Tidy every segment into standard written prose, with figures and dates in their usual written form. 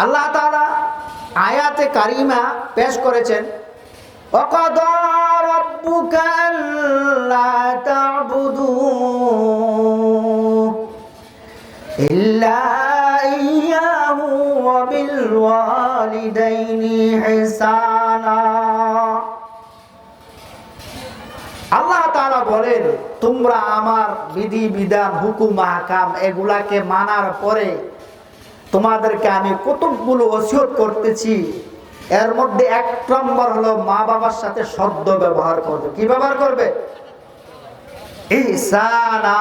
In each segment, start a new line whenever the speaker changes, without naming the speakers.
আল্লাহ তাআলা আয়াতে কারিমা পেশ করেছেন, ওয়াকাদা রাব্বুকা আল্লা তা'বুদু ইল্লা ইয়্যাহু ওয়া বিল ওয়ালিদাইনি ইহসানা। আল্লাহ তাআলা বলেন, তোমরা আমার বিধি বিধান হুকুম আহকাম এগুলাকে মানার পরে তোমাদেরকে আমি কতগুলো ওসিয়ত করতেছি, এর মধ্যে এক নম্বর হলো মা বাবার সাথে সদ্য ব্যবহার করবে। কি ব্যবহার করবে? ইহসানা।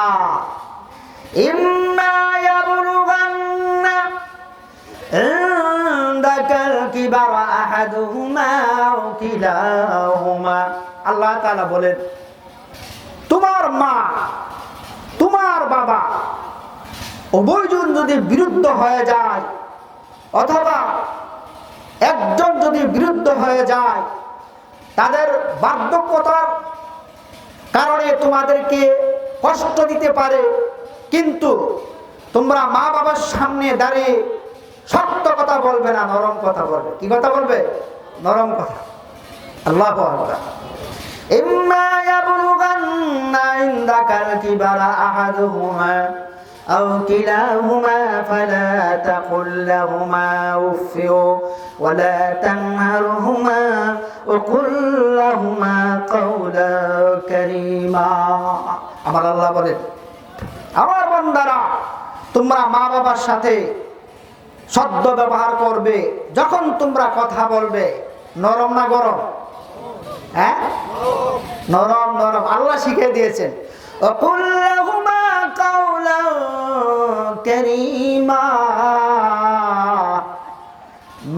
ইম্মা ইয়াবলুগান্না ইনদাকাল কিবারা আহাদুহুমা আও কিলাহুমা। আল্লাহ তাআলা বলেন, তোমার মা তোমার বাবা উভয়জন যদি বিরুদ্ধ হয়ে যায় অথবা একজন যদি বিরুদ্ধ হয়ে যায়, তাদের বার্ধক্যতার কারণে তোমাদেরকে কষ্ট দিতে পারে, কিন্তু তোমরা মা বাবার সামনে দাঁড়িয়ে সত্য কথা বলবে না, নরম কথা বলবে। কি কথা বলবে? নরম কথা। আল্লাহু আকবার। ইম্মা ইয়াবলুগান্না ইনদাকাল কিবারা আহাদুহুমা আও কিলাহুমা ফালা তাকুল লাহুমা উফ ওয়া লা তানহারহুমা ওয়া কুল লাহুমা কাওলান কারীমা। আমার আল্লাহ বলেন, আমার বান্দারা তোমরা মা বাবার সাথে সদ্য ব্যবহার করবে। যখন তোমরা কথা বলবে নরম না গরম? হ্যাঁ, নরম নরম। আল্লাহ শিখিয়ে দিয়েছেন, ওয়াকুল লাহুমা কাওলান কারীমা।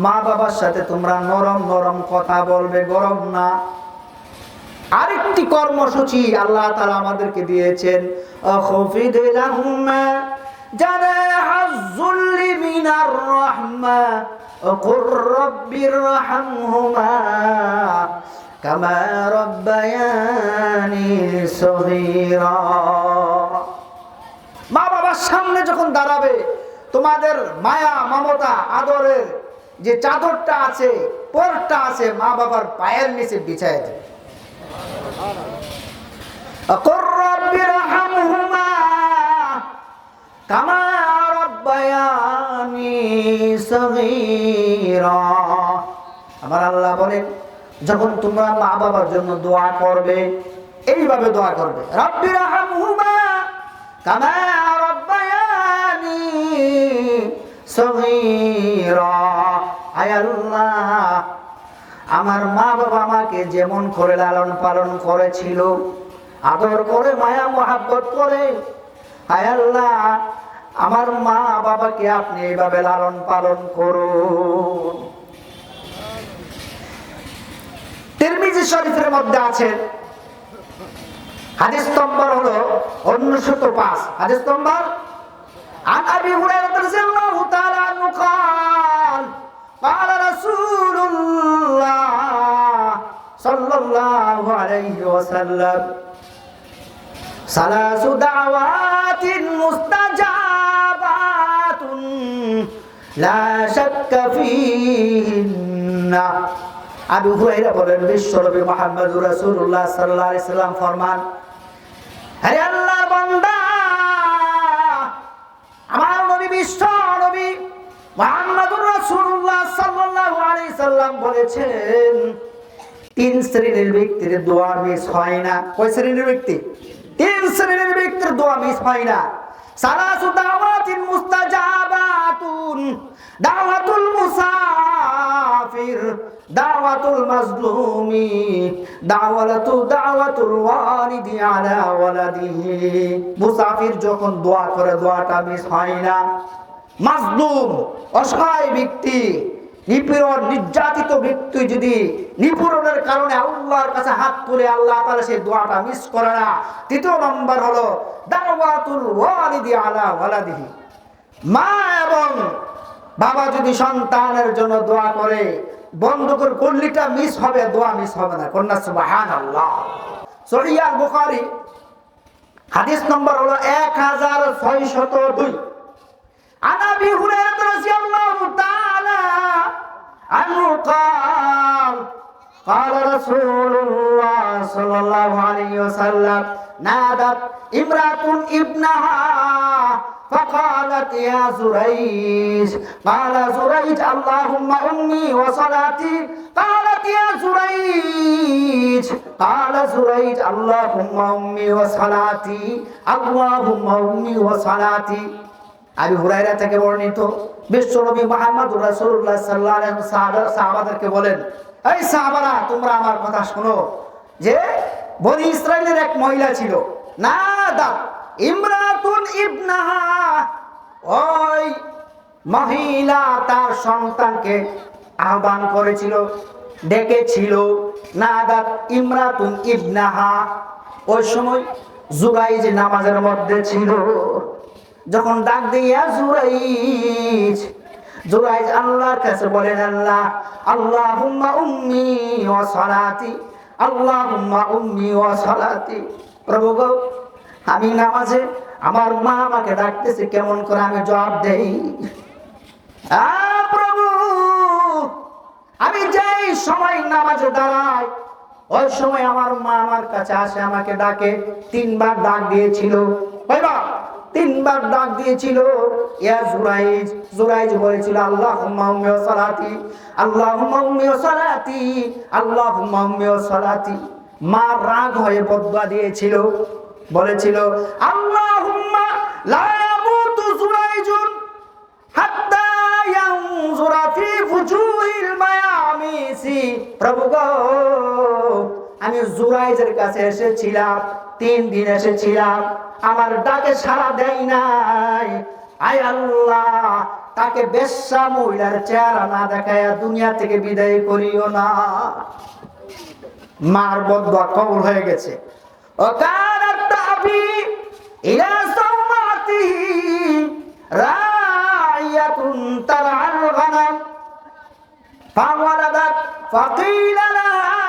মা বাবার সাথে তোমরা নরম নরম কথা বলবে, গরম না। আরেকটি কর্মসূচি আল্লাহ তাআলা আমাদেরকে দিয়েছেন, আখফিদ লাহুমা জানাহাজ যুল্লি মিনার রাহমা ওয়াকুর রাব্বিরহামহুমা কামা রাব্বায়ানি সগীরা। মা বাবার সামনে যখন দাঁড়াবে, তোমাদের মায়া মমতা আদরের যে চাদরটা আছে, পরটা আছে, মা বাবার পায়ের নিচে বিছায় দেবে। ওয়াকুর রাব্বিরহামহুমা কামা রাব্বায়ানি সগীরা। আমার আল্লাহ বলেন, যখন তোমরা মা বাবার জন্য দোয়া করবে, এইভাবে দোয়া করবে, রাব্বিরহামহুমা কামা রাব্বায়ানি সগীরা। আয় আল্লাহ, আমার মা বাবা আমাকে যেমন করে লালন পালন করেছিল, আদর করে, মায়া মহাব্বত করে, আয় আল্লাহ আমার মা বাবাকে আপনি এইভাবে লালন পালন করুন। তিরমিজি শরীফের মধ্যে আছে, হাদিস নম্বর হলো 905। হাদিস নম্বর আন আবি হুরায়রা রাদিয়াল্লাহু তাআলা আনহু قال قال رسول الله صلى الله عليه وسلم ثلاث دعوات مستجابات لا شك فيهن। আবু হুরায়রা বলেন, বিশ্বনবী মুহাম্মদুর রাসূলুল্লাহ সাল্লাল্লাহু আলাইহি সাল্লাম ফরমান, হে আল্লাহর বান্দা, আমার নবী বিশ্ব নবী মুহাম্মদুর রাসূলুল্লাহ সাল্লাল্লাহু আলাইহি সাল্লাম বলেছেন, তিন শ্রেণীর ব্যক্তির দোয়া মিস হয় না। কয় শ্রেণীর ব্যক্তি? তিন শ্রেণীর ব্যক্তির দোয়া মিস হয় না। সালাসু দাওয়াতিন মুস্তাজাবাতুন, দাওয়াতুল মুসাফির, দাওয়াতুল মাজলুমি, দাওয়াতুল ওয়ালিদি আলা ওয়ালাদিহি। মুসাফির যখন দোয়া করে দোয়াটা মিস হয় না। মাজলুম, অসহায় ব্যক্তি, নিপীড়ন নির্যাতিত ব্যক্তি যদি নিপীড়নের কারণে আল্লাহর কাছে হাত তুলে, আল্লাহ তাআলা সেই দোয়াটা মিস করে না। তৃতীয় নম্বর হলো দাওয়াতুল ওয়ালিদি আলা ওয়ালাদিহি। মা এবং বাবা যদি সন্তানের জন্য দোয়া করে, বন্ধুকের কল্লিটা মিস হবে, দোয়া মিস হবে না। কন্যা সুবহানাল্লাহ। সহিহ আল বুখারী হাদিস নম্বর হলো 1602। আন আবি হুরায়রা রাদিয়াল্লাহু তাআলা قال رسول الله صلى الله عليه وسلم نادت امرأة ابنها فقالت يا زريج قال زريج اللهم أمي وصلاتي قالت يا زريج قال زريج اللهم أمي وصلاتي اللهم أمي وصلاتي আবু হুরায়রা থেকে বর্ণিত বিশ্বনবী মুহাম্মদুর রাসূলুল্লাহ সাল্লাল্লাহু আলাইহি ওয়াসাল্লাম সাহাবাদেরকে বলেন, এই সাহাবারা তোমরা আমার কথা শোনো যে বনি ইসরাইলের এক মহিলা ছিল, নাদা ইমরাতুন ইবনাহা, ওই মহিলা তার সন্তানকে আহ্বান করেছিল, ডেকেছিল। নাদাত ইমরাতুন ইবনাহা, ওই সময় জুরাইজ নামাজের মধ্যে ছিল। যখন ডাক দিয়া জুরাইজ, জুরাইজ আল্লাহর কাছে বলেন, আল্লাহ আল্লাহুম্মা উম্মি ওয়া সালাতি আল্লাহুম্মা উম্মি ওয়া সালাতি, প্রভু গো আমি নামাজে আমার মা আমাকে ডাকতেছে, কেমন করে আমি জবাব দেই? প্রভু আমি যেই সময় নামাজে দাঁড়াই ওই সময় আমার মা আমার কাছে আসে, আমাকে ডাকে। তিনবার ডাক দিয়েছিল, কয়বার? তিনবার ডাক দিয়েছিল। ইয়া জুরাইজ, জুরাইজ বলেছিল আল্লাহুম্মা উম্মি ওয়া সালাতি আল্লাহুম্মা উম্মি ওয়া সালাতি আল্লাহুম্মা উম্মি ওয়া সালাতি। মা রাগ হয়ে বদদুয়া দিয়েছিল, বলেছিল আল্লাহুম্মা লা ইয়ামুতু জুরাইজুন হাত্তা ইয়ানজুরা ফি ফুজুহিল মায়ামিসি, প্রভু গো আমি জুরাইজের কাছে এসেছিলাম, 3 দিন এসেছিলাম, আমার ডাকে সাড়া দেয় নাই। আয় আল্লাহ তাকে বেশ্যা মহিলার চেহারা না দেখায়া দুনিয়া থেকে বিদায় করিও না। মার বদদুয়া কবুল হয়ে গেছে। ও কানাত তাবি ইলা সাওমাতিহি রাইয়াতুন তারআল গনাম ফাওয়ালাদাত ফাকিলা লাহা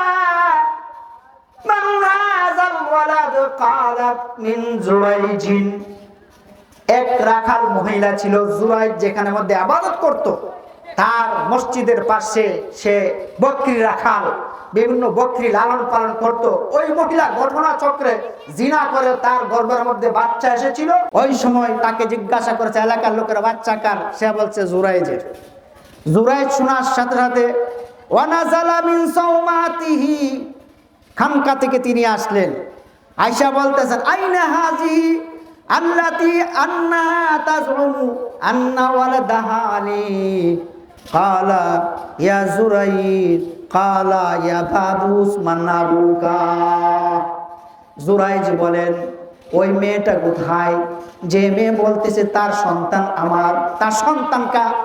মান হাযাল ওয়ালাদ ক্বালাত মিন জুরাইজিন। এক রাখাল মহিলা ছিল, জুরাইজ যেখানে মধ্যে ইবাদত করত, তার মসজিদের পাশে সে বকরি রাখাল, বিভিন্ন বকরি লালন পালন করত। ওই মহিলা ঘটনা চক্রে জিনা করে তার গর্ভের মধ্যে বাচ্চা এসেছিল। ওই সময় তাকে জিজ্ঞাসা করেছে এলাকার লোকেরা, বাচ্চা কার? সে বলছে জুরাইজের। জুরাইজ শোনার সাথে সাথে ওয়ানাজালা মিন সাওমাতিহি, খানকা থেকে তিনি আসলেন। আয়েশা বলতেছেন আইনা হাজি আল্লাতি আন্নাহা তাজউমু আন্না ওয়ালাদাহা আলী ক্বালা ইয়া জুরাইজ ক্বালা ইয়া বাবুস মান আবুকা। জুরাইজ বলেন ওই মেয়েটা কোথায় যে মেয়ে বলতেছে তার সন্তান আমার, তার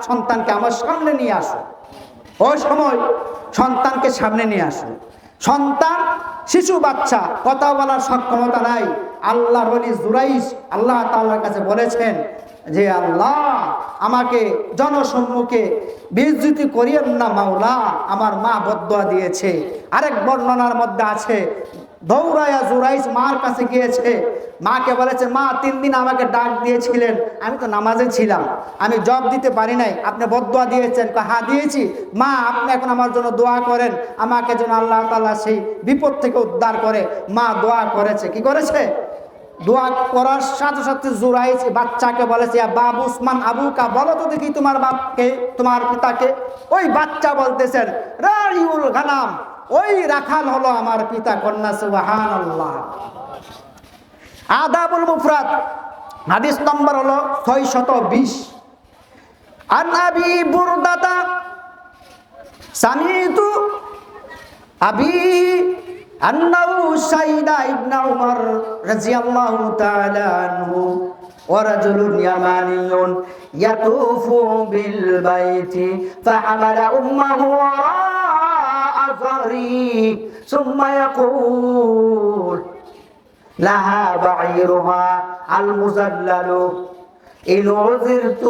সন্তানকে আমার সামনে নিয়ে আসো। ওই সময় সন্তানকে সামনে নিয়ে আসো। সন্তান শিশু বাচ্চা, কথা বলার সক্ষমতা নাই। আল্লাহর ওলি জুরাইজ আল্লাহ তাআলার কাছে বলেছেন যে আল্লাহ আমাকে জনসম্মুখে বেইজ্জতি করিয়েন না মাওলা, আমার মা বদদুয়া দিয়েছে। আরেক বর্ণনার মধ্যে আছে দৌড়ায়া জুরাইজ মার কাছে গিয়েছে, মাকে বলেছে মা 3 দিন আমাকে ডাক দিয়েছিলেন, আমি তো নামাজে ছিলাম, আমি জবাব দিতে পারি নাই, আপনি বদদুয়া দিয়েছেন। হ্যাঁ দিয়েছি মা, আপনি এখন আমার জন্য দোয়া করেন, আমাকে যেন আল্লাহ তাআলা সেই বিপদ থেকে উদ্ধার করে। মা দোয়া করেছে। কি করেছে? দোয়া করার সাথে সাথে জুরাইজ বাচ্চাকে বলেছে বাবুস মান আবুকা, বলো তো দেখি তোমার বাপকে, তোমার পিতাকে। ওই বাচ্চা বলতেছেন রাইউল গানাম, ওই রাখাল হলো আমার পিতা। কন্যা সুবহানাল্লাহ। আদাবুল মুফরাদ হাদিস নম্বর হলো 620। আন আবি বুরদাতা সামিতু আবি আন্নাহু শাহিদা ইবনে উমর রাদিয়াল্লাহু তাআলা আনহু ওয়া রাজুলুন ইয়ামানিয়ুন ইয়াতুফু বিল বাইতি ফাহামালা উম্মাহু ثم يقول لها بعيرها المذلل إن عذرت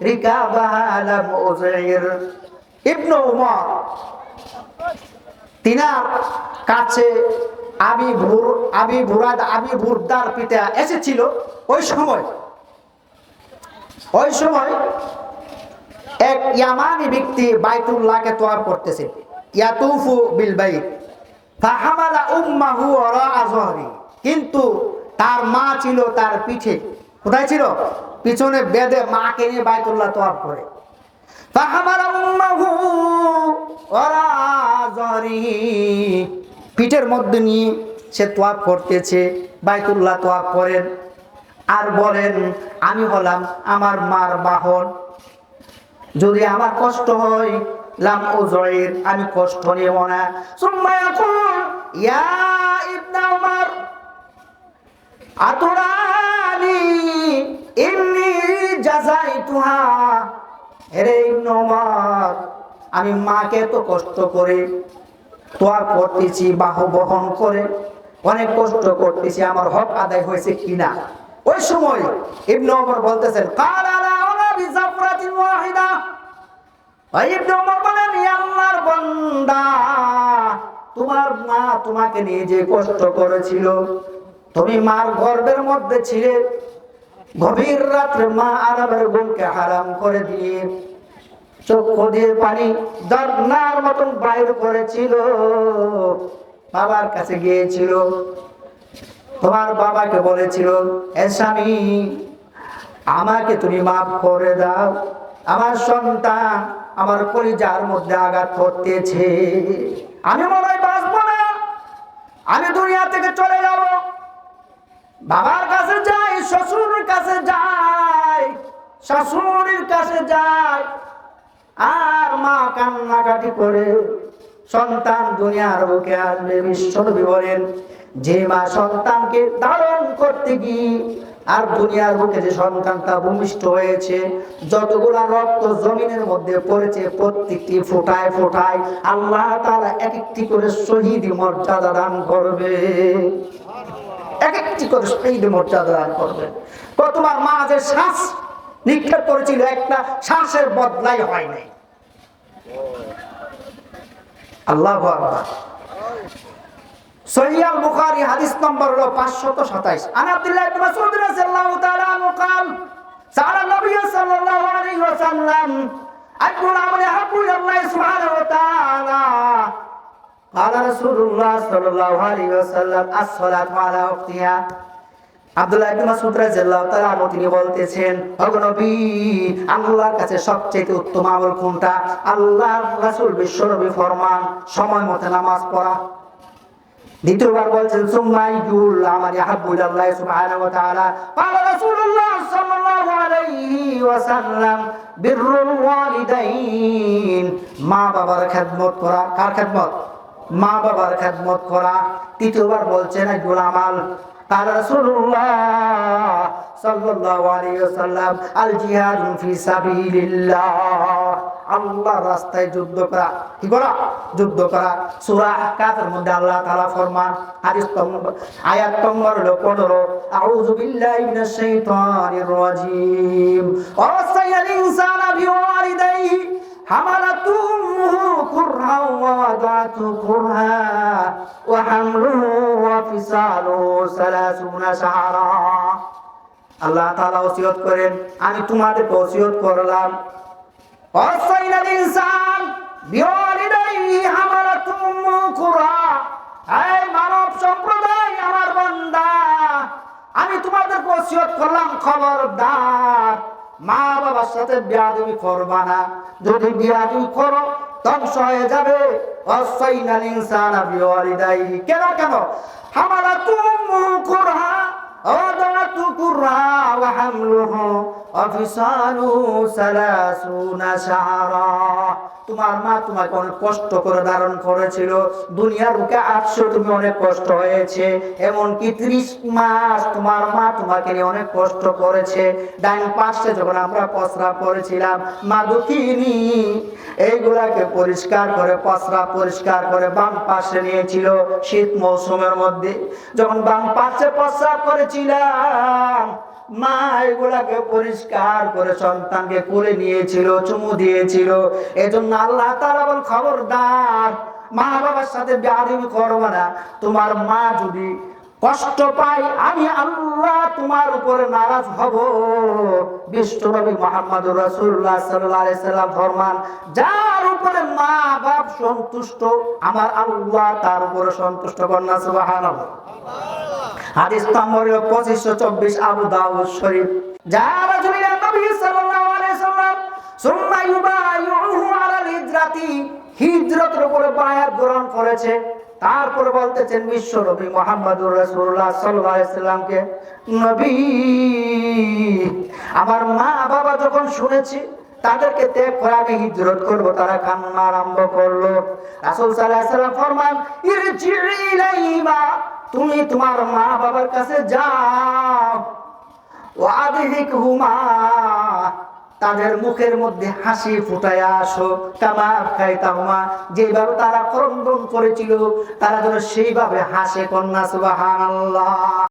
ركابها لم أذعر। ইবনে উমর তিনার কাছে আবি বুরদার পিতা এসেছিল। ওই সময় এক ইয়ামানি ব্যক্তি বাইতুল্লাহকে তওয়াফ করতেছে। ইয়াতুফু বিল বাইত ফাহামালা উম্মাহু ওয়ারাআ যহরি, কিন্তু তার মা ছিল তার পিঠে। কোথায় ছিল? পিছনে বেঁধে মাকে নিয়ে বাইতুল্লাহ তওয়াফ করে। ফাহামালা উম্মাহু ওয়ারাআ যহরি, পিঠের মধ্যে নিয়ে সে তওয়াফ করতেছে, বাইতুল্লাহ তওয়াফ করেন। আর বলেন আমি হলাম আমার মার বাহন, যদি আমার কষ্ট হয় লাম উযইর, আমি কষ্ট নেব না। সুম্মা ইয়াকুল ইয়া ইবনা উমর আতুরানি ইন্নী জাযাইতুহা, হে ইবনে উমর, আমি মাকে তো কষ্ট করে তোয়ার করতেছি, বাহু বহন করে অনেক কষ্ট করতেছি, আমার হক আদায় হয়েছে কিনা? ওই সময় ইবনে উমর বলতেছেন ক্বালা লা ওয়া বিজাফরাতিন ওয়াহিদা, ইবনে উমর বলেন ইয়া আল্লাহর বান্দা, তোমার মা তোমাকে নিয়ে যে কষ্ট করেছিল, তুমি মার গর্ভের মধ্যে ছিলে, গভীর রাত্রে মা আরামের ঘুমকে হারাম করে দিয়ে চক্ষু দিয়ে পানি ঝর্ণার মতন বাইর করেছিল, বাবার কাছে গিয়েছিল, তোমার বাবাকে বলেছিল এ স্বামী আমাকে তুমি মাফ করে দাও, আমার সন্তান আমার কলিজার মধ্যে আঘাত করতেছে, আমি মনে হয় বাঁচবো না, আমি দুনিয়া থেকে চলে যাব। বাবার কাছে যাই, শ্বশুরের কাছে যাই, শাশুড়ির কাছে যাই, আর মা কান্নাকাটি করে সন্তান দুনিয়ার বুকে আসবে। বিশ্বনবী বলেন যে মা সন্তানকে ধারণ করতে গিয়ে আর দুনিয়ার বুকে যে সন্তানটা ভূমিষ্ঠ হয়েছে, যতগুলা রক্ত জমিনের মধ্যে পড়েছে প্রত্যেকটি ফোঁটায় ফোঁটায় আল্লাহ তাআলা এক একটি করে শহীদ মর্যাদা দান করবে, এক একটি করে শহীদ মর্যাদা দান করবে। তোমার মা যে শ্বাস নিক্ষেপ করেছিল, একটা শ্বাসের বদলাই হয় নাই। আল্লাহু আকবার। সহিহ আল বুখারী হাদিস নম্বর হলো 527। আন আব্দুল্লাহ ইবনে মাসউদ রাদিয়াল্লাহু তাআলা আনহু قال سأل النبي صلى الله عليه وسلم أي العمل أحب إلى الله سبحانه وتعالى قال رسول الله صلى الله عليه وسلم الصلاة على وقتها। আব্দুল্লাহ ইবনে মাসউদ রাদিয়াল্লাহু তাআলা আনহু তিনি বলতেছেন, ওগো নবী, আল্লাহর কাছে সবচেয়ে উত্তম আমল কোনটা? আল্লাহর রাসূল বিশ্বনবী ফরমান সময় মতো নামাজ পড়া। দ্বিতীয়বার বলছেন সুম্মাইয়ুল আমালি আহাব্বু ইলাল্লাহ সুবহানাহু ওয়া তাআলা ক্বালা রাসূলুল্লাহ সাল্লাল্লাহু আলাইহি ওয়াসাল্লাম বিররুল ওয়ালিদাইন, মা বাবার খেদমত করা। কার খেদমত? মা বাবার খেদমত করা। তৃতীয়বার বলছেন আইয়ুল আমাল قال رسول الله صلى الله عليه وسلم الجهاد في سبيل الله, আল্লাহর রাস্তায় যুদ্ধ করা। কি করা? যুদ্ধ করা। সূরা কাফের মধ্যে আল্লাহ তাআলা ফরমান, হাদিস আয়াত নম্বর 15, আউযু বিল্লাহি মিনাশ শাইতানির রাজীম ওয়াসাইয়াল ইনসানা বিওয়ালিদাইহি হামালাতু কুরহা ওয়া ওয়াদাতু কুরহা ওয়া হামলুহু ওয়া ফিসালুহু 30 শাহরা। আল্লাহ তাআলা ওসিয়ত করেন, আমি তোমাদেরকে ওসিয়ত করলাম ওয়াসাইয়াল ইনসান বিওয়ালিদাইহি হামালাতু কুরহা, এই মানব সম্প্রদায় আমার বান্দা, আমি তোমাদেরকে ওসিয়ত করলাম খবরদার মা বাবার সাথে বেয়াদবি করবা না, যদি বেয়াদবি করো ধ্বংস হয়ে যাবে। ওয়াসাইনাল ইনসানা বিওয়ালিদাইহি, কেন কেন? হামালাতু কুরহা ওয়াদাতু কুরহা ওয়া হামলুহু ওয়া ফিসালুহু 30 শাহরা। তোমার মা তোমাকে অনেক কষ্ট করে ধারণ করেছিল, দুনিয়ার বুকে আসছো তুমি অনেক কষ্ট হয়েছে, এমনকি 30 মাস তোমার মা তোমাকে নিয়ে অনেক কষ্ট করেছে। ডান পাশে যখন আমরা প্রস্রাব করেছিলাম, মা দুঃখিনী এইগুলাকে পরিষ্কার করে প্রস্রাব পরিষ্কার করে বাম পাশে নিয়েছিল। শীত মৌসুমের মধ্যে যখন বাম পাশে প্রস্রাব করেছিলাম, মা এগুলাকে পরিষ্কার করে সন্তানকে কোলে নিয়েছিল, চুমু দিয়েছিল। এজন্য আল্লাহ তাআলা বল খবরদার মা বাবার সাথে বেয়াদবি করবে না। তোমার মা যদি কষ্ট পাই, আমি আল্লাহ তোমার উপরে নারাজ হব। বিশ্বনবী মুহাম্মদুর রাসূলুল্লাহ সাল্লাল্লাহু আলাইহি সাল্লাম ফরমান, যার উপরে মা বাপ সন্তুষ্ট আমার আল্লাহ তার উপরে সন্তুষ্ট করেন। সুবহানাল্লাহ। হাদিস নম্বর 2524 আবু দাউদ শরীফ। যারা রাসূলুল্লাহ নবী সাল্লাল্লাহু আলাইহি সাল্লাম সুম্মা ইউবাইউহু আলাল হিজরাতি, হিজরতের উপরে বায়াত গ্রহণ করেছে। তারপর বলতেছেন বিশ্ব নবী মুহাম্মদুর রাসূলুল্লাহ সাল্লাল্লাহু আলাইহি সাল্লামকে, নবী আমার মা বাবা যখন শুনেছে তাদেরকে ত্যাগ করে আমি হিজরত করব, তারা কান্না আরম্ভ করলো। রাসূল সাল্লাল্লাহু আলাইহি সাল্লাম ফরমান, ইরজি'i ইলাইহিমা, তুমি তোমার মা বাবার কাছে যাও, ওয়াদহিকহুমা, তাদের মুখের মধ্যে হাসি ফুটায়া আসো, কামা খাইতাহুমা, যেভাবে তারা ক্রন্দন করেছিল তারা যেন সেইভাবে হাসে। কন্যা সুবহানাল্লাহ।